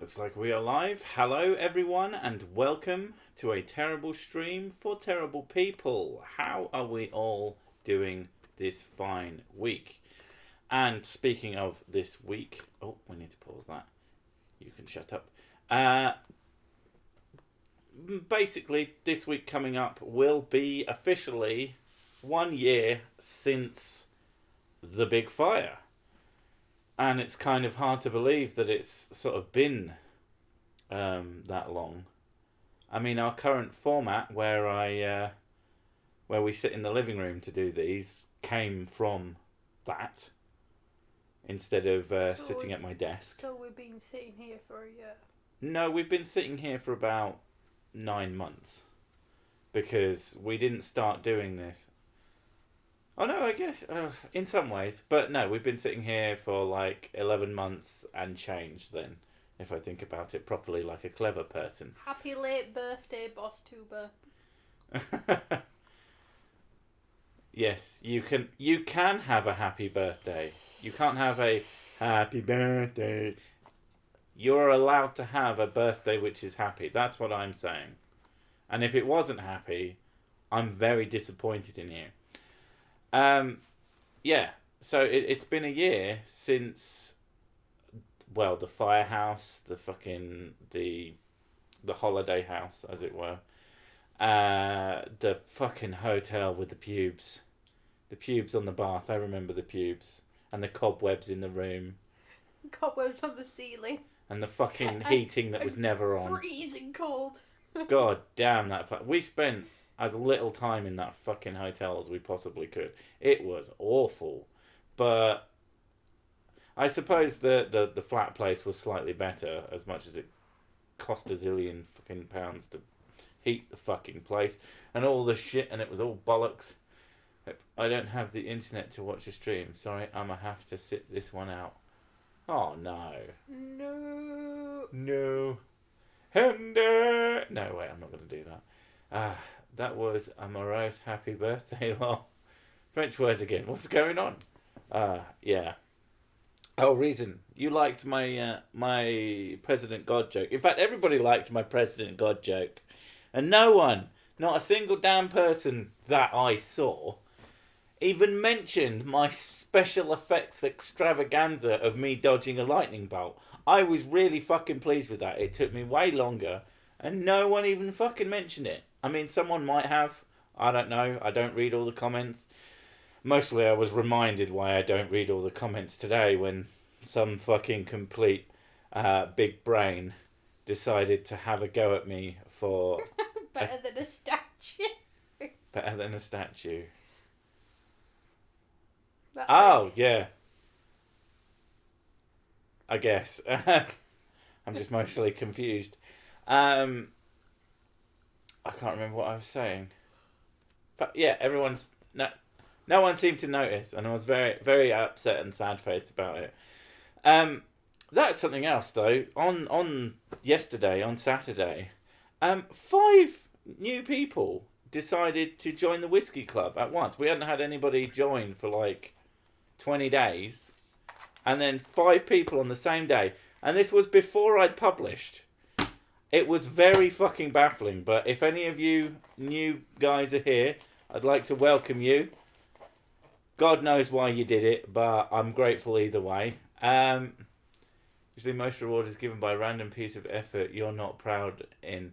Looks like we are live. Hello, everyone, and welcome to a terrible stream for terrible people. How are we all doing this fine week? And speaking of this week, oh, we need to pause that. You can shut up. Basically, this week coming up will be officially 1 year since the big fire. And it's kind of hard to believe that it's sort of been that long. I mean, our current format, where we sit in the living room to do these, came from that instead of sitting at my desk. So we've been sitting here for a year. No, we've been sitting here for about 9 months because we didn't start doing this. Oh no, I guess in some ways, but no, we've been sitting here for like 11 months and change then, if I think about it properly like a clever person. Happy late birthday, Boss Tuber. Yes, you can have a happy birthday. You can't have a happy birthday. You're allowed to have a birthday which is happy. That's what I'm saying. And if it wasn't happy, I'm very disappointed in you. Yeah, so it's been a year since, well, the firehouse, the holiday house, as it were, the fucking hotel with the pubes on the bath. I remember the pubes and the cobwebs in the room, Cobwebs on the ceiling. and the fucking heating that was never on. Freezing cold. God damn that! We spent as little time in that fucking hotel as we possibly could. It was awful. But I suppose the flat place was slightly better, as much as it cost a zillion fucking pounds to heat the fucking place. And all the shit, and it was all bollocks. I don't have the internet to watch a stream. Sorry, I'm going to have to sit this one out. Oh, no. No. No, wait, I'm not going to do that. That was a morose happy birthday, lol. French words again. What's going on? Yeah. Oh, reason. You liked my my President God joke. In fact, everybody liked my President God joke. And no one, not a single damn person that I saw, even mentioned my special effects extravaganza of me dodging a lightning bolt. I was really fucking pleased with that. It took me way longer, and no one even fucking mentioned it. I mean, someone might have. I don't know. I don't read all the comments. Mostly I was reminded why I don't read all the comments today when some fucking complete big brain decided to have a go at me for... Better than a statue. Better than a statue. That Yeah. I guess. I'm just mostly confused. I can't remember what I was saying. But yeah, everyone... No one seemed to notice, and I was very, very upset and sad-faced about it. That's something else, though. On yesterday, on Saturday, 5 new people decided to join the Whisky Club at once. We hadn't had anybody join for like 20 days, and then 5 people on the same day. And this was before I'd published. It was very fucking baffling, but if any of you new guys are here, I'd like to welcome you. God knows why you did it, but I'm grateful either way. Usually most reward is given by a random piece of effort you're not proud in.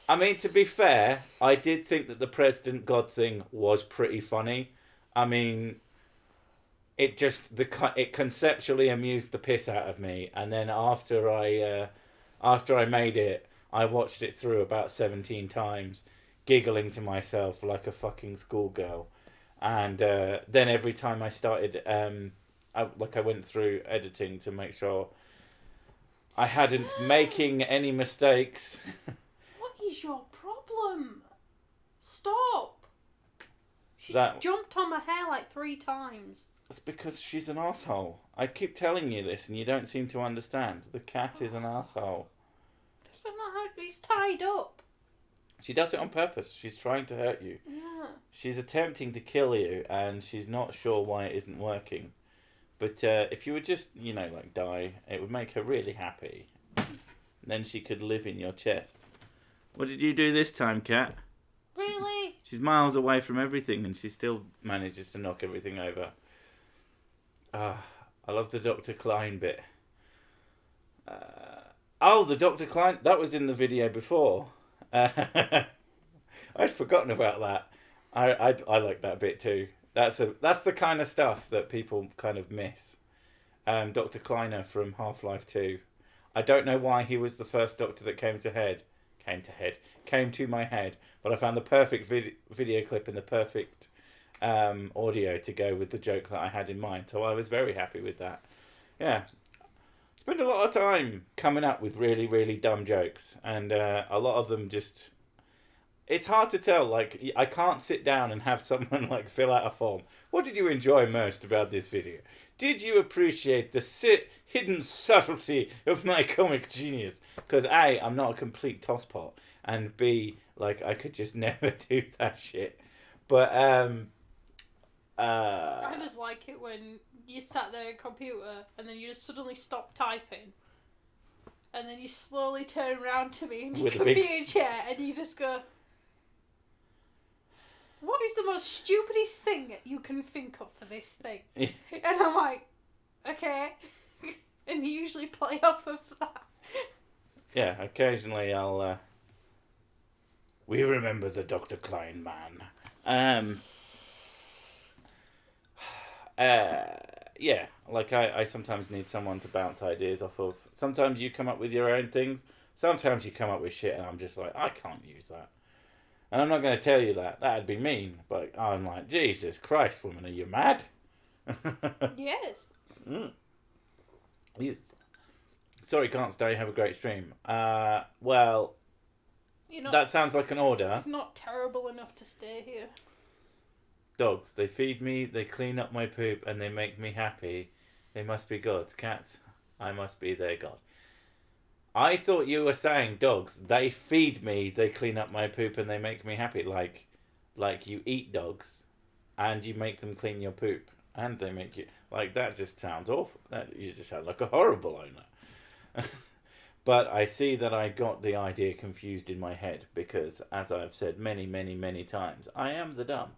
I mean, to be fair, I did think that the President God thing was pretty funny. I mean, it conceptually amused the piss out of me, and then after I made it, I watched it through about 17 times, giggling to myself like a fucking schoolgirl. And then every time I started, I went through editing to make sure I hadn't making any mistakes. What is your problem? Stop. She That- jumped on my hair like 3 times. It's because she's an asshole. I keep telling you this and you don't seem to understand. The cat is an asshole. I don't know how... It's tied up. She does it on purpose. She's trying to hurt you. Yeah. She's attempting to kill you, and she's not sure why it isn't working. But if you would just, die, it would make her really happy. Then she could live in your chest. What did you do this time, Kat? Really? She's miles away from everything and she still manages to knock everything over. I love the Dr. Klein bit. The Dr. Klein, that was in the video before. I'd forgotten about that. I like that bit too. That's the kind of stuff that people kind of miss. Dr. Kleiner from Half-Life 2. I don't know why he was the first Doctor that came to my head, but I found the perfect video clip and the perfect audio to go with the joke that I had in mind. So I was very happy with that. Yeah. Spend a lot of time coming up with really, really dumb jokes, and a lot of them just... It's hard to tell. Like, I can't sit down and have someone like fill out a form. What did you enjoy most about this video? Did you appreciate the hidden subtlety of my comic genius? Because A, I'm not a complete tosspot, and B, like, I could just never do that shit. But I just like it when you sat there at a computer and then you just suddenly stop typing, and then you slowly turn around to me in your computer chair and you just go, what is the most stupidest thing that you can think of for this thing? And I'm like, okay. And you usually play off of that. Yeah, occasionally I'll... We remember the Dr. Kleinman. Yeah, like I sometimes need someone to bounce ideas off of. Sometimes you come up with your own things. Sometimes you come up with shit and I'm just like, I can't use that. And I'm not going to tell you that. That'd be mean. But I'm like, Jesus Christ, woman, are you mad? Yes. Yes. Sorry, can't stay. Have a great stream. Well, that sounds like an order. It's not terrible enough to stay here. Dogs, they feed me, they clean up my poop, and they make me happy. They must be gods. Cats, I must be their god. I thought you were saying dogs, they feed me, they clean up my poop, and they make me happy. Like you eat dogs, and you make them clean your poop, and they make you... Like, that just sounds awful. You just sound like a horrible owner. But I see that I got the idea confused in my head, because, as I've said many, many, many times, I am the dumb.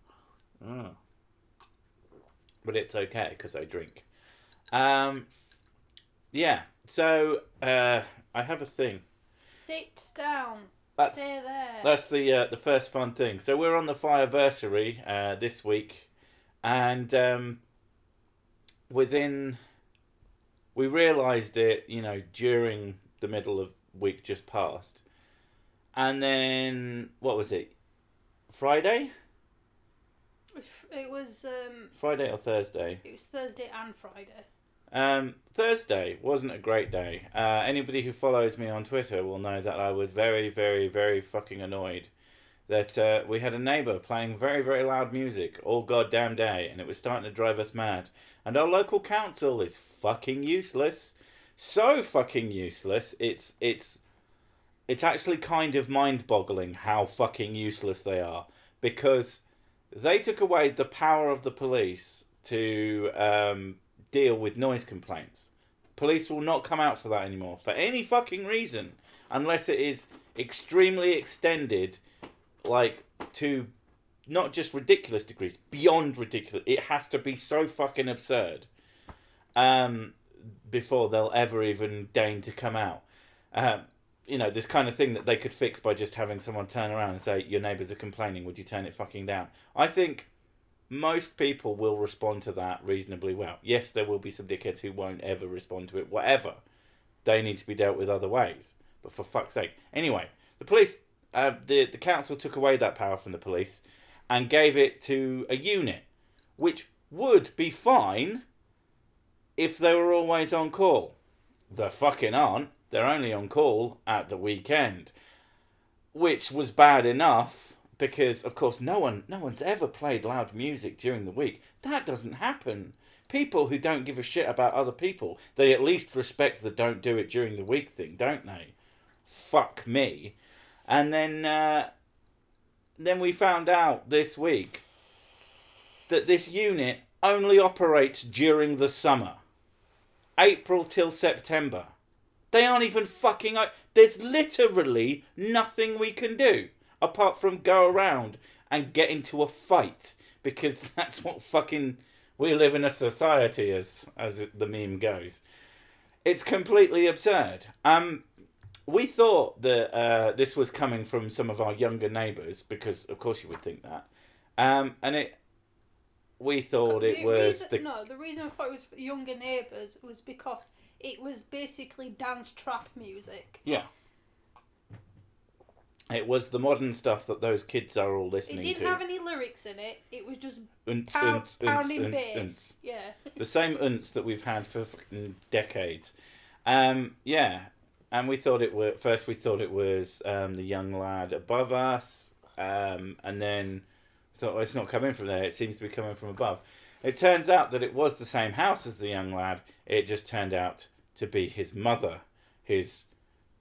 But it's okay, because I drink. Yeah, so... I have a thing. Sit down. Stay there. That's the first fun thing. So we're on the Fireversary this week, and we realised it, during the middle of week just past, and then what was it? Friday? It was Friday or Thursday? It was Thursday and Friday. Thursday wasn't a great day. Anybody who follows me on Twitter will know that I was very, very, very fucking annoyed that we had a neighbour playing very, very loud music all goddamn day, and it was starting to drive us mad. And our local council is fucking useless. So fucking useless. It's actually kind of mind-boggling how fucking useless they are, because they took away the power of the police to deal with noise complaints. Police will not come out for that anymore for any fucking reason, unless it is extremely extended, like, to not just ridiculous degrees, beyond ridiculous. It has to be so fucking absurd before they'll ever even deign to come out. This kind of thing that they could fix by just having someone turn around and say, your neighbours are complaining, would you turn it fucking down? I think most people will respond to that reasonably well. Yes, there will be some dickheads who won't ever respond to it. Whatever. They need to be dealt with other ways. But for fuck's sake. Anyway, the police, the council took away that power from the police and gave it to a unit, which would be fine if they were always on call. They fucking aren't. They're only on call at the weekend, which was bad enough. Because, of course, no one's ever played loud music during the week. That doesn't happen. People who don't give a shit about other people, they at least respect the don't do it during the week thing, don't they? Fuck me. And then we found out this week that this unit only operates during the summer. April till September. They aren't even fucking... There's literally nothing we can do apart from go around and get into a fight, because that's what fucking we live in a society as the meme goes. It's completely absurd. We thought that this was coming from some of our younger neighbours, because of course you would think that. We thought it was the reason I thought it was for younger neighbours was because it was basically dance trap music. Yeah. It was the modern stuff that those kids are all listening to. It didn't have any lyrics in it. It was just pounding bass. Yeah. The same unts that we've had for fucking decades. Yeah. And we thought it was the young lad above us. And then we thought, well, it's not coming from there. It seems to be coming from above. It turns out that it was the same house as the young lad. It just turned out to be his mother, who's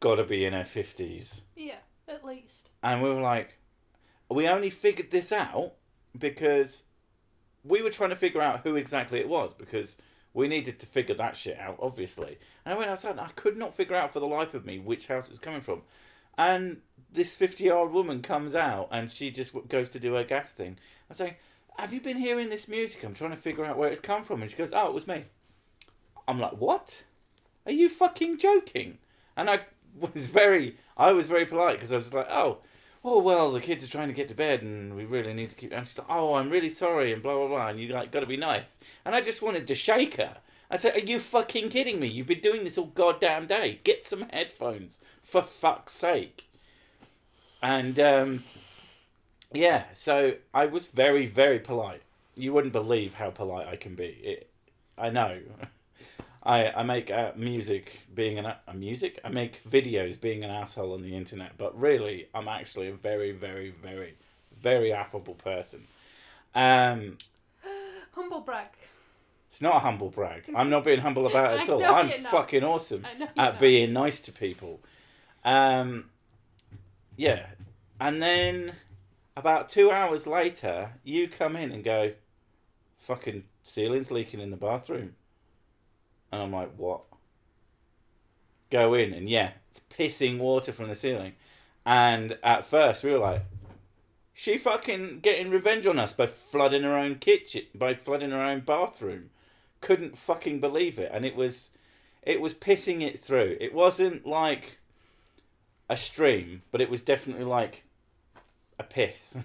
got to be in her 50s. Yeah. At least. And we were like, we only figured this out because we were trying to figure out who exactly it was, because we needed to figure that shit out, obviously. And I went outside and I could not figure out for the life of me which house it was coming from. And this 50-year-old woman comes out and she just goes to do her gas thing. I'm saying, have you been hearing this music? I'm trying to figure out where it's come from. And she goes, oh, it was me. I'm like, what? Are you fucking joking? And I was very polite, because I was like, oh well, the kids are trying to get to bed and we really need to keep. And she's like, oh, I'm really sorry, and blah blah blah, and you like got to be nice. And I just wanted to shake her. I said, are you fucking kidding me? You've been doing this all goddamn day. Get some headphones, for fuck's sake. And yeah, so I was very, very polite. You wouldn't believe how polite I can be. I know. I make music being I make videos being an asshole on the internet, but really I'm actually a very, very, very, very affable person. Humble brag. It's not a humble brag. I'm not being humble about it at all. I'm fucking awesome at being nice to people. Yeah. And then about 2 hours later, you come in and go, fucking ceiling's leaking in the bathroom. And I'm like, what? Go in, and yeah, it's pissing water from the ceiling. And at first, we were like, she fucking getting revenge on us by flooding her own kitchen, by flooding her own bathroom. Couldn't fucking believe it. And it was pissing it through. It wasn't like a stream, but it was definitely like a piss.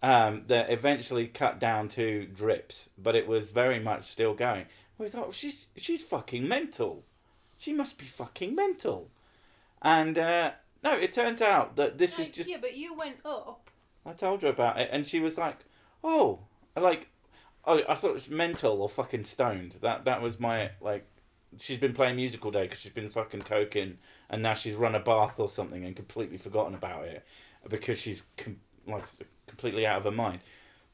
That eventually cut down to drips, but it was very much still going. We thought, she's fucking mental. She must be fucking mental. And no, it turns out that this is just. Yeah, but you went up. I told her about it, and she was like, I thought it was mental or fucking stoned. That was my, like, she's been playing music all day because she's been fucking toking, and now she's run a bath or something and completely forgotten about it because she's completely out of her mind.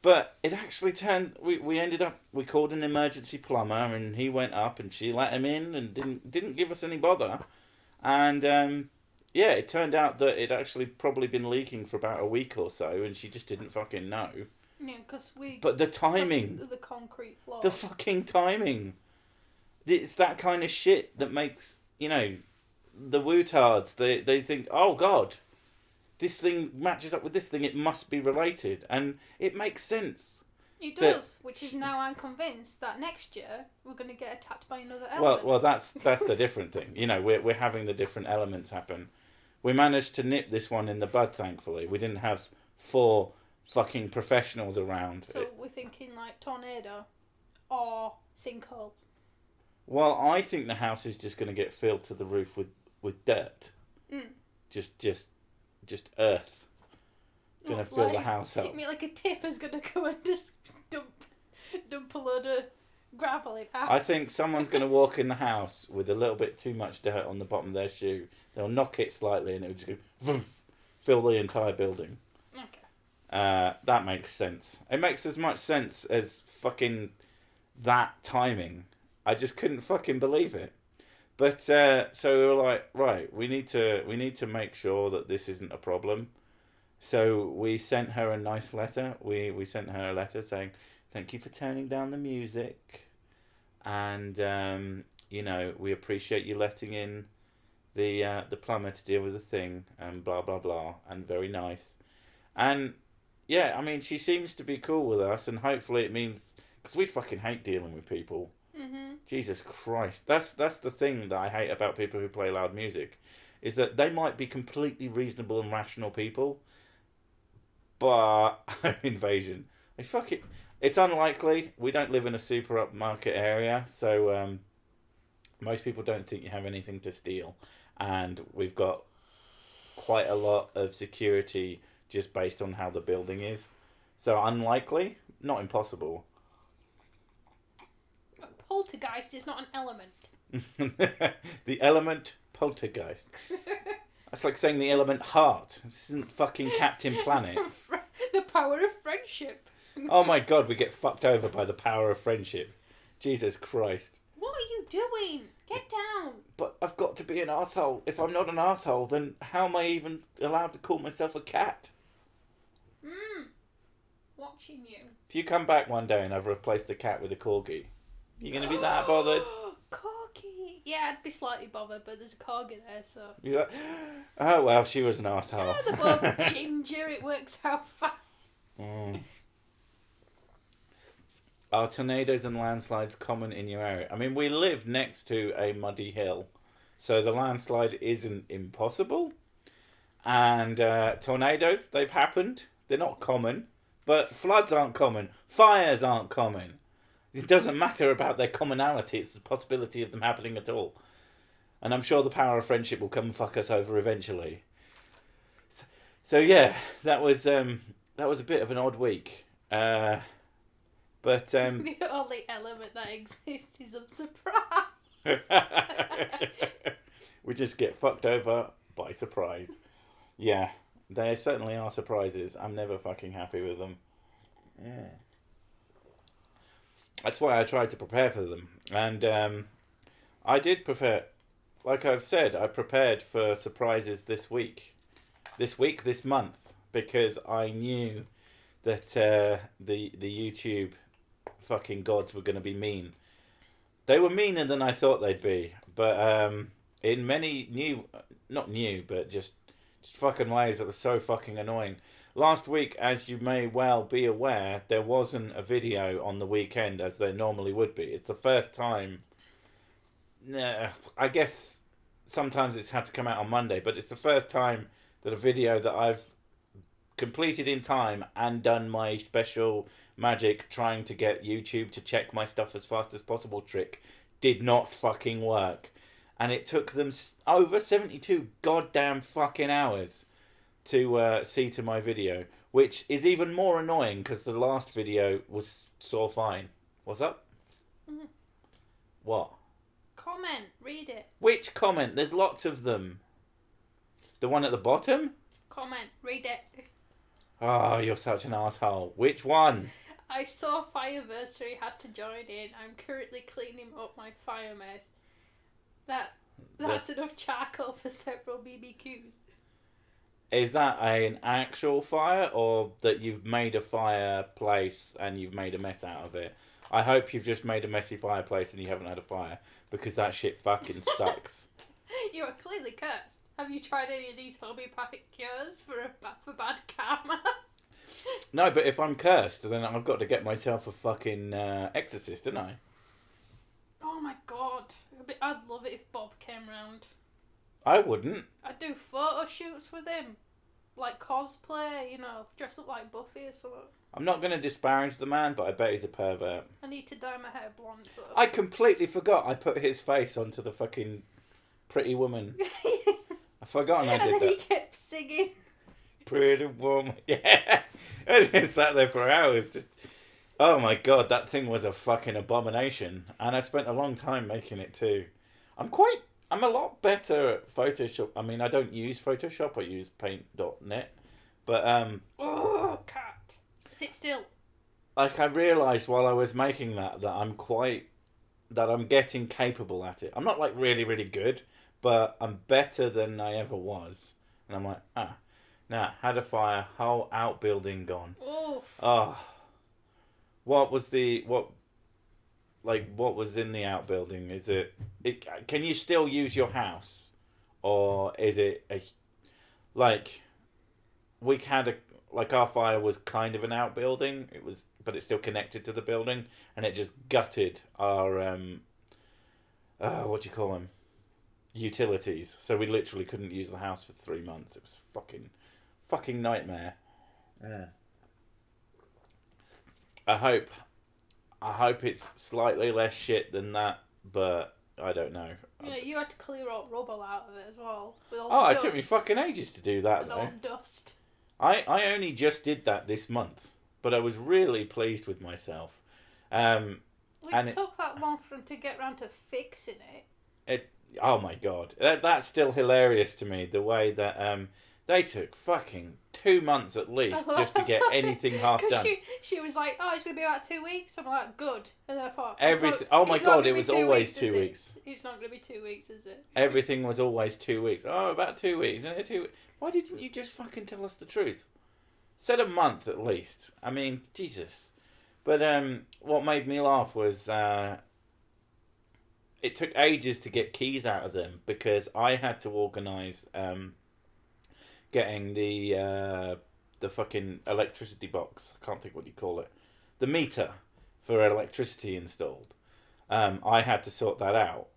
But it actually turned. We called an emergency plumber, and he went up, and she let him in, and didn't give us any bother. And yeah, it turned out that it actually probably been leaking for about a week or so, and she just didn't fucking know. Yeah, because we. But the timing. The concrete floor. The fucking timing. It's that kind of shit that makes, the wootards. They think, oh god, this thing matches up with this thing, it must be related. And it makes sense. It does, which is now I'm convinced that next year we're going to get attacked by another element. Well, that's the different thing. We're having the different elements happen. We managed to nip this one in the bud, thankfully. We didn't have 4 fucking professionals around. So we're thinking like tornado or sinkhole. Well, I think the house is just going to get filled to the roof with dirt. Mm. Just earth. Going to fill the house up. You mean like a tipper's going to go and just dump a load of gravel in house? I think someone's going to walk in the house with a little bit too much dirt on the bottom of their shoe. They'll knock it slightly and it'll just go vroom, fill the entire building. Okay. That makes sense. It makes as much sense as fucking that timing. I just couldn't fucking believe it. But so we were like, right, we need to make sure that this isn't a problem. So we sent her a nice letter. We sent her a letter saying, thank you for turning down the music, and we appreciate you letting in the plumber to deal with the thing, and blah blah blah, and very nice. And yeah, I mean, she seems to be cool with us, and hopefully it means, because we fucking hate dealing with people. Mm-hmm. Jesus Christ, that's the thing that I hate about people who play loud music, is that they might be completely reasonable and rational people, but home invasion. I fuck it. It's unlikely. We don't live in a super upmarket area, so most people don't think you have anything to steal, and we've got quite a lot of security just based on how the building is. So unlikely, not impossible. Poltergeist is not an element. The element poltergeist. That's like saying the element heart. This isn't fucking Captain Planet. The power of friendship. Oh my god, we get fucked over by the power of friendship. Jesus Christ. What are you doing? Get down. But I've got to be an arsehole. If I'm not an arsehole, then how am I even allowed to call myself a cat? Watching you. If you come back one day and I've replaced the cat with a corgi, you going to be that bothered? Corgi. Yeah, I'd be slightly bothered, but there's a corgi there, so... You're like, oh well, she was an arsehole. Yeah, they're both ginger, it works out fine. Are tornadoes and landslides common in your area? I mean, we live next to a muddy hill, so the landslide isn't impossible. And tornadoes, they've happened. They're not common. But floods aren't common. Fires aren't common. It doesn't matter about their commonality. It's the possibility of them happening at all. And I'm sure the power of friendship will come and fuck us over eventually. So yeah, that was a bit of an odd week. But the only element that exists is of surprise. We just get fucked over by surprise. Yeah, they certainly are surprises. I'm never fucking happy with them. Yeah. That's why I tried to prepare for them. And I did prepare. Like I've said, I prepared for surprises this this month, because I knew that the YouTube fucking gods were going to be mean. They were meaner than I thought they'd be, but in many not new, but just fucking ways that were so fucking annoying. Last week, as you may well be aware, there wasn't a video on the weekend as there normally would be. It's the first time. I guess sometimes it's had to come out on Monday, but it's the first time that a video that I've completed in time and done my special magic trying to get YouTube to check my stuff as fast as possible trick did not fucking work. And it took them over 72 goddamn fucking hours to see to my video, which is even more annoying because the last video was so fine. What's up? Mm-hmm. What? Comment. Read it. Which comment? There's lots of them. The one at the bottom? Comment. Read it. Oh, you're such an asshole. Which one? I saw Fireversary had to join in. I'm currently cleaning up my fire mess. That's enough charcoal for several BBQs. Is that an actual fire, or that you've made a fireplace and you've made a mess out of it? I hope you've just made a messy fireplace and you haven't had a fire, because that shit fucking sucks. You are clearly cursed. Have you tried any of these homeopathic cures for bad karma? No, but if I'm cursed, then I've got to get myself a fucking exorcist, don't I? Oh my god. I'd love it if Bob came round. I wouldn't. I'd do photo shoots with him. Like cosplay, you know, dress up like Buffy or something. I'm not going to disparage the man, but I bet he's a pervert. I need to dye my hair blonde though. I completely forgot I put his face onto the fucking Pretty Woman. I've forgotten I did and then that. he kept singing. Pretty Woman. Yeah. I just sat there for hours. Just, oh my god, that thing was a fucking abomination. And I spent a long time making it too. I'm a lot better at Photoshop. I mean, I don't use Photoshop. I use paint.net. But, Oh, cat. Sit still. like, I realised while I was making that I'm getting capable at it. I'm not, like, really, really good, but I'm better than I ever was. And I'm like, had a fire, whole outbuilding gone. Oof. Oh. What was in the outbuilding? Is it can you still use your house or is it like we had our fire was kind of an outbuilding. But it's still connected to the building, and it just gutted our what do you call them? Utilities. So we literally couldn't use the house for 3 months. It was fucking nightmare. Yeah. I hope it's slightly less shit than that, but I don't know. Yeah, you had to clear all rubble out of it as well. With all Oh, the it dust. took me fucking ages to do that, With though. all the dust. I only just did that this month, but I was really pleased with myself. It took that long for them to get around to fixing it. Oh my god, that's still hilarious to me. The way that they took fucking 2 months at least just to get anything half done. She was like, "Oh, it's gonna be about 2 weeks." I'm like, "Good," and then I thought, everything. Oh my god, it was always 2 weeks. It's not gonna be 2 weeks, is it? Everything was always 2 weeks. Oh, about 2 weeks. Why didn't you just fucking tell us the truth? Said a month at least. I mean, Jesus. But what made me laugh was it took ages to get keys out of them because I had to organise getting the fucking electricity box. I can't think what you call it. The meter for electricity installed. I had to sort that out.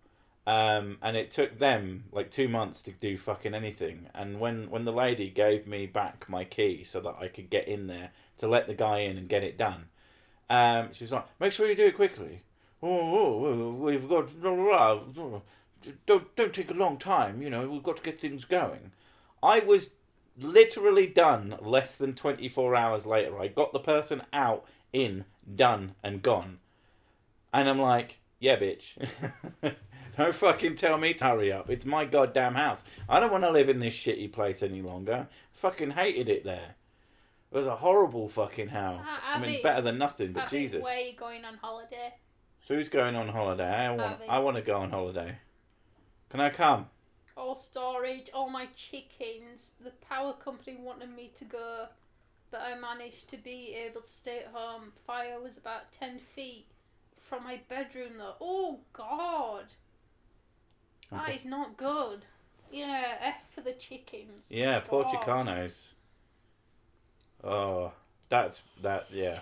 And it took them like 2 months to do fucking anything. And when the lady gave me back my key so that I could get in there to let the guy in and get it done, she was like, "Make sure you do it quickly. We've got don't take a long time. You know, we've got to get things going." I was literally done less than 24 hours later. I got the person out, in, done, and gone. And I'm like, yeah, bitch. Don't fucking tell me to hurry up. It's my goddamn house. I don't want to live in this shitty place any longer. Fucking hated it there. It was a horrible fucking house. I mean, better than nothing, but Jesus. Where are you going on holiday? Who's going on holiday? I want to go on holiday. Can I come? All storage, all my chickens. The power company wanted me to go, but I managed to be able to stay at home. Fire was about 10 feet from my bedroom though. Oh God. Okay. That is not good. Yeah, F for the chickens. Yeah, poor Chicanos. Oh, yeah.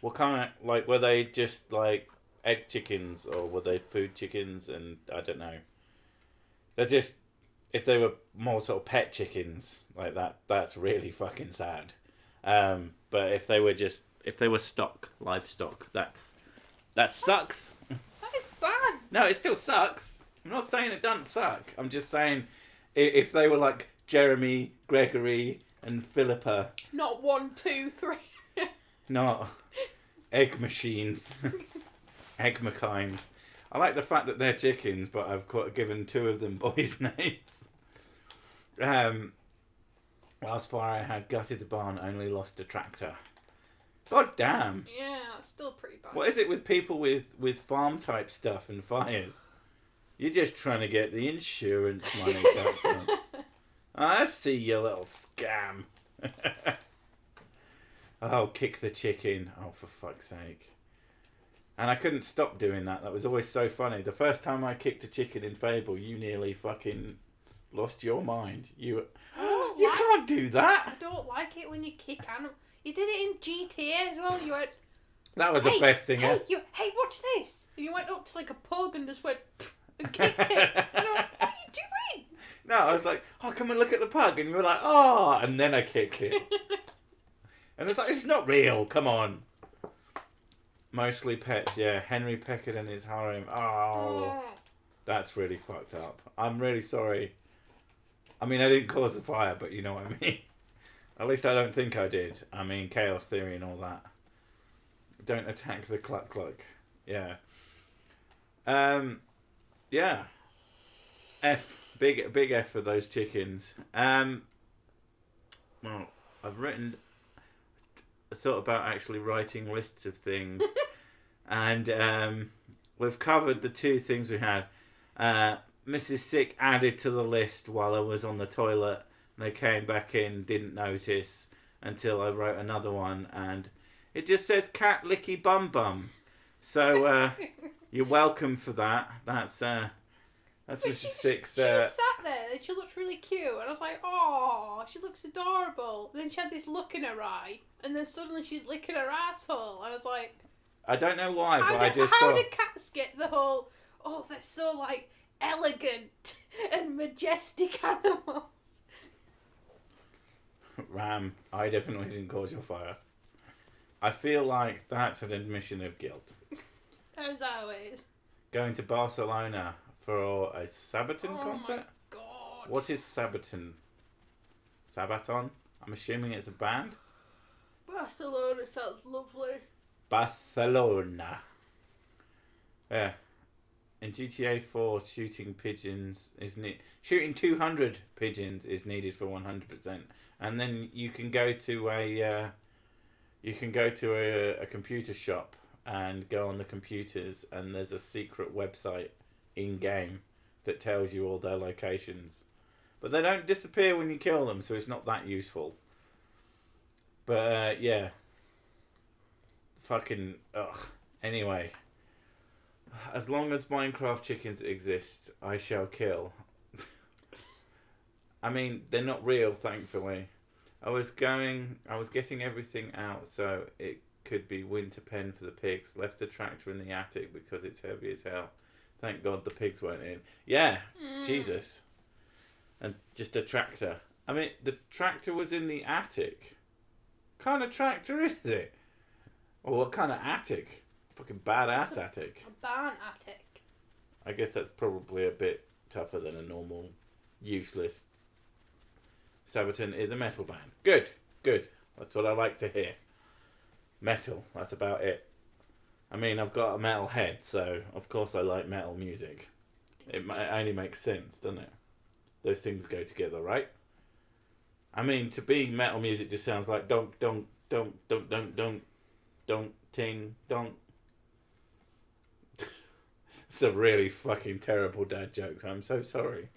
What kind of, like, were they just, like, egg chickens, or were they food chickens, and I don't know. They're just, if they were more sort of pet chickens, like that, that's really fucking sad. But if they were livestock, that sucks. That is bad. No, it still sucks. I'm not saying it doesn't suck. I'm just saying if they were like Jeremy, Gregory, and Philippa. Not 1, 2, 3. Not egg machines. Egg McKinds. I like the fact that they're chickens, but I've given 2 of them boys' names. Last fire I had gutted the barn, only lost a tractor. God damn. Yeah, still pretty bad. What is it with people with farm type stuff and fires? You're just trying to get the insurance money, Captain. I see you, little scam. Oh, kick the chicken. Oh, for fuck's sake. And I couldn't stop doing that. That was always so funny. The first time I kicked a chicken in Fable, you nearly fucking lost your mind. You can't do that. I don't like it when you kick animals. You did it in GTA as well. You went. That was the best thing. Hey, watch this. And you went up to like a pug and just went and kicked it. And I went, what are you doing? No, I was like, oh, come and look at the pug. And you were like, oh, and then I kicked it. And it's like, it's not real. Come on. Mostly pets, yeah. Henry Peckard and his harem. Oh, that's really fucked up. I'm really sorry. I mean, I didn't cause the fire, but you know what I mean. At least I don't think I did. I mean, chaos theory and all that. Don't attack the cluck cluck. Yeah. Yeah. F. Big F for those chickens. Well, I've thought about actually writing lists of things. And we've covered the 2 things we had. Mrs. Sick added to the list while I was on the toilet. And they came back in, didn't notice until I wrote another one. And it just says cat licky bum bum. So you're welcome for that. That's That's But Mr. Six. She just sat there and she looked really cute, and I was like, oh, she looks adorable. Then she had this look in her eye, and then suddenly she's licking her asshole, and I was like, I don't know why, but I just how saw. do cats get the whole? Oh, they're so like elegant and majestic animals. Ram, I definitely didn't cause your fire. I feel like that's an admission of guilt. As always. Going to Barcelona for a Sabaton concert? My God. What is Sabaton? Sabaton? I'm assuming it's a band? Barcelona sounds lovely. Barcelona. Yeah. In GTA 4, shooting pigeons shooting 200 pigeons is needed for 100%. And then you can go to a computer shop and go on the computers, and there's a secret website in game that tells you all their locations. But they don't disappear when you kill them, so it's not that useful. But yeah. Fucking ugh. Anyway. As long as Minecraft chickens exist, I shall kill. I mean, they're not real, thankfully. I was getting everything out so it could be winter pen for the pigs. Left the tractor in the attic because it's heavy as hell. Thank God the pigs weren't in. Yeah, Jesus. And just a tractor. I mean, the tractor was in the attic. What kind of tractor is it? Or what kind of attic? Fucking badass attic. A barn attic. I guess that's probably a bit tougher than a normal, useless. Sabaton is a metal band. Good, good. That's what I like to hear. Metal, that's about it. I mean, I've got a metal head, so of course I like metal music. It only makes sense, doesn't it? Those things go together, right? I mean, to be metal music just sounds like donk, donk, donk, donk, donk, donk, donk, ting, donk. It's a really fucking terrible dad joke. I'm so sorry.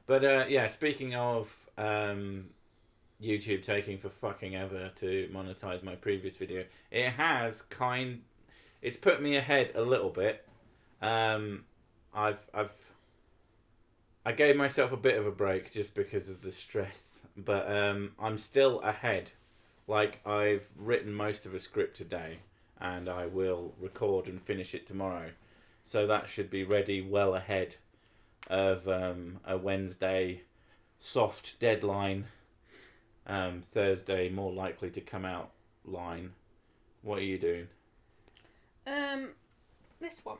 But yeah, speaking of YouTube taking for fucking ever to monetize my previous video, it's put me ahead a little bit. I gave myself a bit of a break just because of the stress, but I'm still ahead. Like, I've written most of a script today, and I will record and finish it tomorrow. So that should be ready well ahead of a Wednesday soft deadline. Thursday more likely to come out line. What are you doing? This one.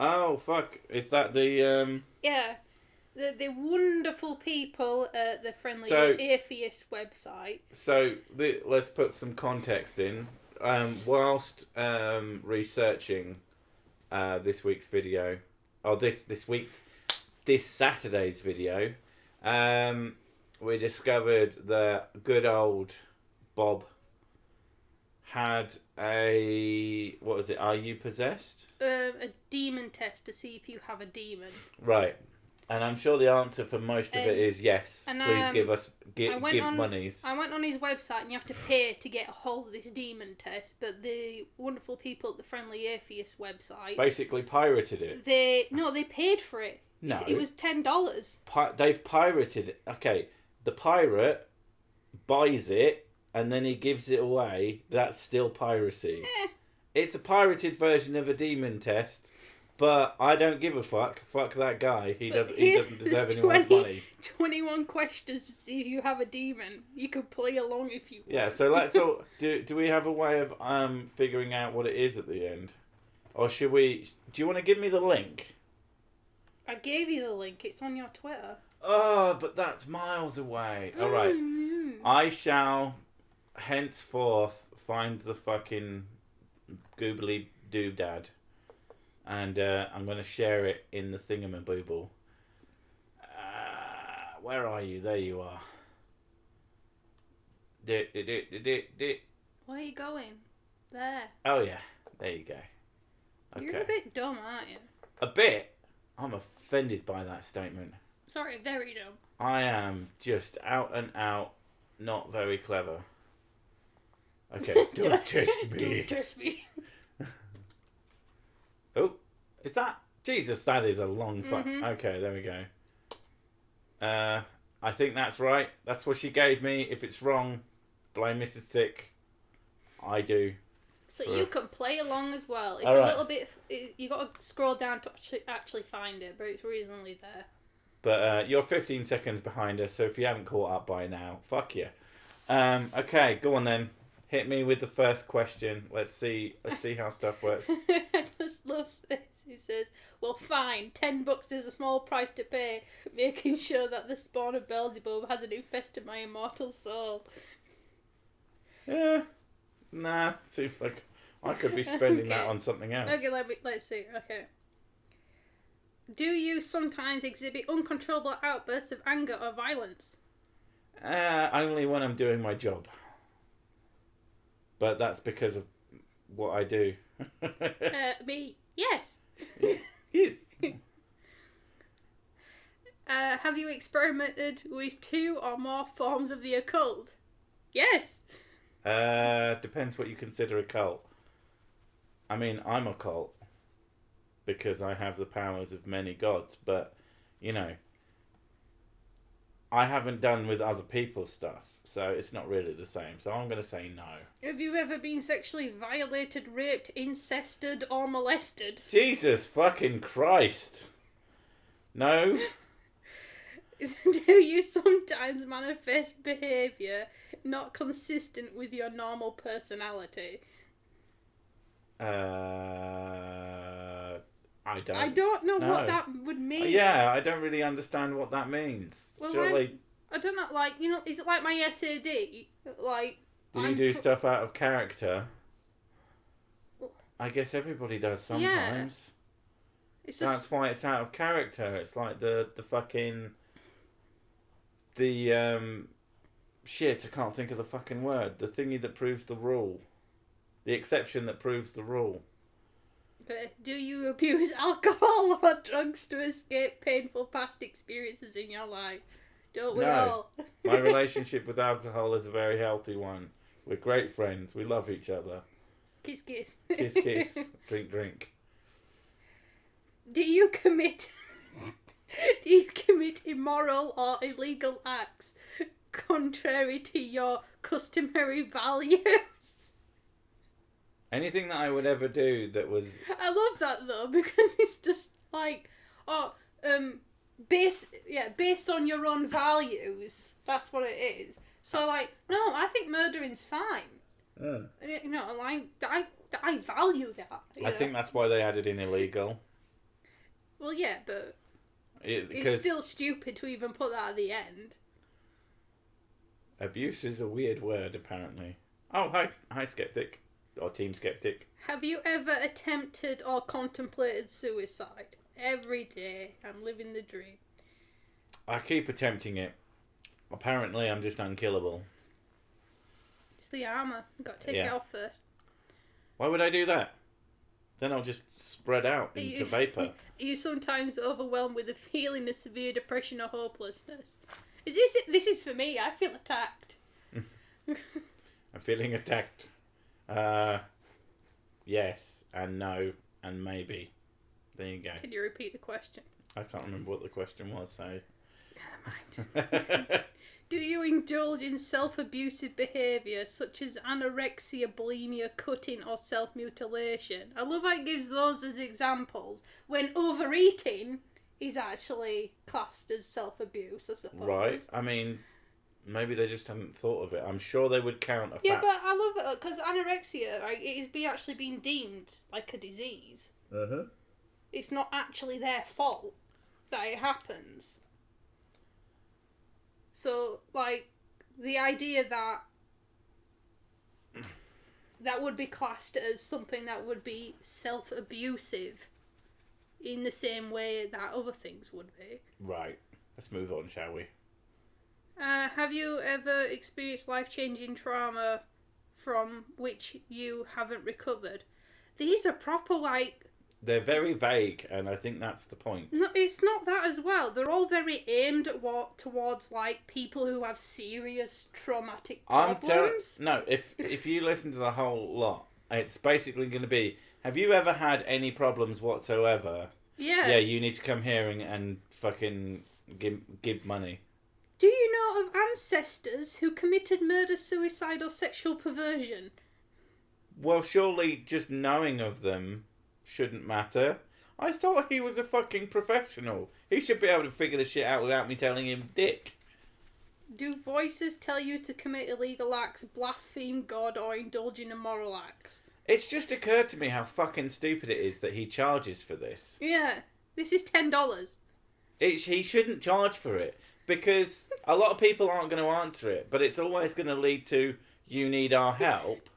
Oh, fuck. Is that the... Yeah. The wonderful people at the Friendly Atheist website. So, let's put some context in. Whilst researching this week's video, or this Saturday's video, we discovered that good old Bob had a... What was it? Are you possessed? A demon test to see if you have a demon. Right. And I'm sure the answer for most of it is yes. And, please give us monies. I went on his website and you have to pay to get a hold of this demon test, but the wonderful people at the Friendly Atheist website basically pirated it. They paid for it. No. It was $10. They've pirated it. Okay, the pirate buys it and then he gives it away. That's still piracy. It's a pirated version of a demon test. But I don't give a fuck. Fuck that guy. He doesn't deserve anyone's money. 21 questions to see if you have a demon. You could play along if you want. Yeah, so let's all... Do we have a way of figuring out what it is at the end? Or should we... Do you want to give me the link? I gave you the link. It's on your Twitter. Oh, but that's miles away. Alright. I shall henceforth find the fucking goobly doodad. And I'm going to share it in the thingamabooble. Where are you? There you are. Where are you going? There. Oh, yeah. There you go. Okay. You're a bit dumb, aren't you? A bit? I'm offended by that statement. Sorry, very dumb. I am just out and out not very clever. Okay, don't test me. Don't test me. Oh, is that... Jesus, that is a long fuck. Mhm. Okay, there we go. I think that's right. That's what she gave me. If it's wrong, blame Mrs. Tick. I do. So you can play along as well. It's All a right. little bit... You got to scroll down to actually find it, but it's reasonably there. But you're 15 seconds behind us, so if you haven't caught up by now, fuck you. Okay, go on then. Hit me with the first question. Let's see how stuff works. I just love this. He says, well, fine, $10 is a small price to pay, making sure that the spawn of Beelzebub hasn't infested my immortal soul. Yeah. Nah, seems like I could be spending that Okay. on something else. Okay, let's see. Okay. Do you sometimes exhibit uncontrollable outbursts of anger or violence? Only when I'm doing my job. But that's because of what I do. Me. Yes. Yes. Have you experimented with 2 or more forms of the occult? Yes. Depends what you consider a cult. I mean, I'm a cult because I have the powers of many gods, but, you know, I haven't done with other people's stuff, so it's not really the same. So I'm going to say no. Have you ever been sexually violated, raped, incested, or molested? Jesus fucking Christ. No? Do you sometimes manifest behaviour not consistent with your normal personality? I don't. I don't know No. what that would mean. Yeah, I don't really understand what that means. Well, Surely, I don't know, like, you know, is it like my SAD? Like, do you do stuff out of character? I guess everybody does sometimes. It's just... That's why it's out of character. It's like the fucking... Shit, I can't think of the fucking word. The thingy that proves the rule. The exception that proves the rule. Do you abuse alcohol or drugs to escape painful past experiences in your life? Don't we No. all? My relationship with alcohol is a very healthy one. We're great friends. We love each other. Kiss, kiss. Kiss, kiss. Drink, drink. Do you commit immoral or illegal acts contrary to your customary values? Anything that I would ever do that was... I love that though, because it's just like, based on your own values. That's what it is. So like, no, I think murdering's fine. You know, like I value that. I think that's why they added in illegal. Well, yeah, but It's it's still stupid to even put that at the end. Abuse is a weird word, apparently. Oh, hi, Skeptic. Or Team Skeptic. Have you ever attempted or contemplated suicide? Every day, I'm living the dream. I keep attempting it. Apparently, I'm just unkillable. It's the armour. You've got to take it off first. Why would I do that? Then I'll just spread out into vapour. Are you sometimes overwhelmed with a feeling of severe depression or hopelessness? This is for me. I feel attacked. I'm feeling attacked. Yes, and no, and maybe. There you go. Can you repeat the question? I can't remember what the question was, so... Never mind. Do you indulge in self-abusive behaviour such as anorexia, bulimia, cutting or self-mutilation? I love how it gives those as examples when overeating is actually classed as self-abuse, I suppose. Right, I mean, maybe they just hadn't thought of it. I'm sure they would count a Yeah, but I love it because anorexia, right, it is actually being deemed like a disease. Uh-huh. It's not actually their fault that it happens. So, like, the idea that that would be classed as something that would be self-abusive in the same way that other things would be. Right. Let's move on, shall we? Have you ever experienced life-changing trauma from which you haven't recovered? These are proper, like... They're very vague, and I think that's the point. No, it's not that as well. They're all very aimed at towards like people who have serious traumatic problems. No, if you listen to the whole lot, it's basically going to be, have you ever had any problems whatsoever? Yeah. Yeah, you need to come here and fucking give money. Do you know of ancestors who committed murder, suicide, or sexual perversion? Well, surely just knowing of them shouldn't matter. I thought he was a fucking professional. He should be able to figure the shit out without me telling him dick. Do voices tell you to commit illegal acts, blaspheme God, or indulge in immoral acts? It's just occurred to me how fucking stupid it is that he charges for this. Yeah. This is $10. He shouldn't charge for it because a lot of people aren't going to answer it, but it's always going to lead to, you need our help.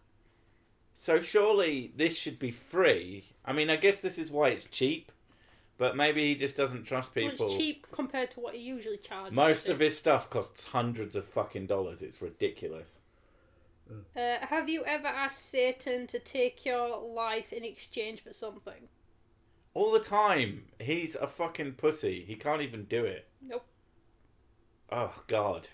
So surely this should be free. I mean, I guess this is why it's cheap, but maybe he just doesn't trust people. Well, it's cheap compared to what he usually charges. Most of his stuff costs hundreds of fucking dollars. It's ridiculous. Have you ever asked Satan to take your life in exchange for something? All the time. He's a fucking pussy. He can't even do it. Nope. Oh, God.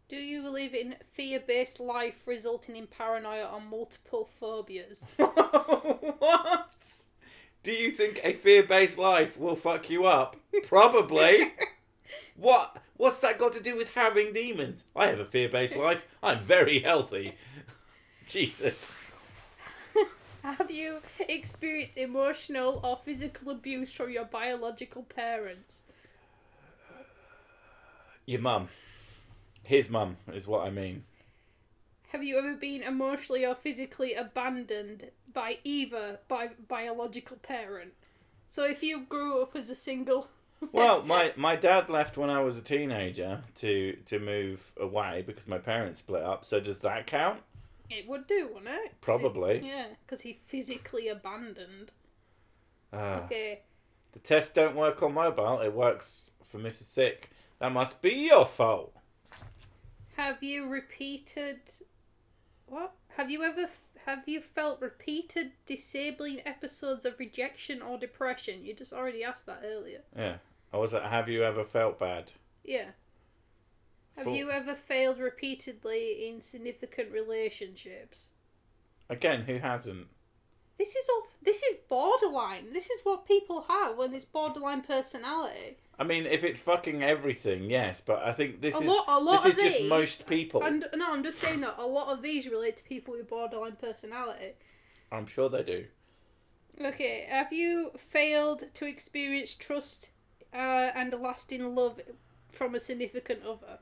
Do you believe in fear-based life resulting in paranoia or multiple phobias? What? Do you think a fear-based life will fuck you up? Probably. What? What's that got to do with having demons? I have a fear-based life. I'm very healthy. Jesus. Have you experienced emotional or physical abuse from your biological parents? Your mum. His mum is what I mean. Have you ever been emotionally or physically abandoned by either biological parent? So if you grew up as a single... Well, my dad left when I was a teenager to move away because my parents split up. So does that count? It would do, wouldn't it? Probably. Yeah, because he physically abandoned. Ah. Okay. The test don't work on mobile. It works for Mrs. Sick. That must be your fault. Have you repeated... What? Have you felt repeated disabling episodes of rejection or depression? You just already asked that earlier. Yeah. I was like, have you ever felt bad? Yeah. Have you ever failed repeatedly in significant relationships? Again, who hasn't? This is borderline. This is what people have when it's borderline personality. I mean, if it's fucking everything, yes, but I think this is just most people. No, I'm just saying that a lot of these relate to people with borderline personality. I'm sure they do. Okay, have you failed to experience trust and a lasting love from a significant other?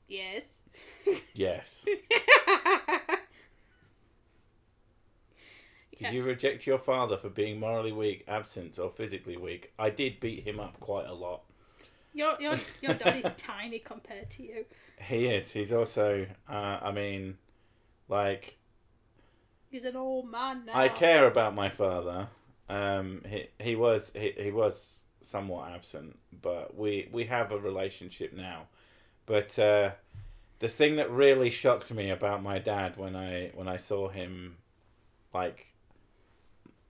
Yes. Yes. Did you reject your father for being morally weak, absent, or physically weak? I did beat him up quite a lot. Your dad is tiny compared to you. He is. He's also, He's an old man now. I care about my father. He was somewhat absent, but we have a relationship now. But the thing that really shocked me about my dad when I saw him, like,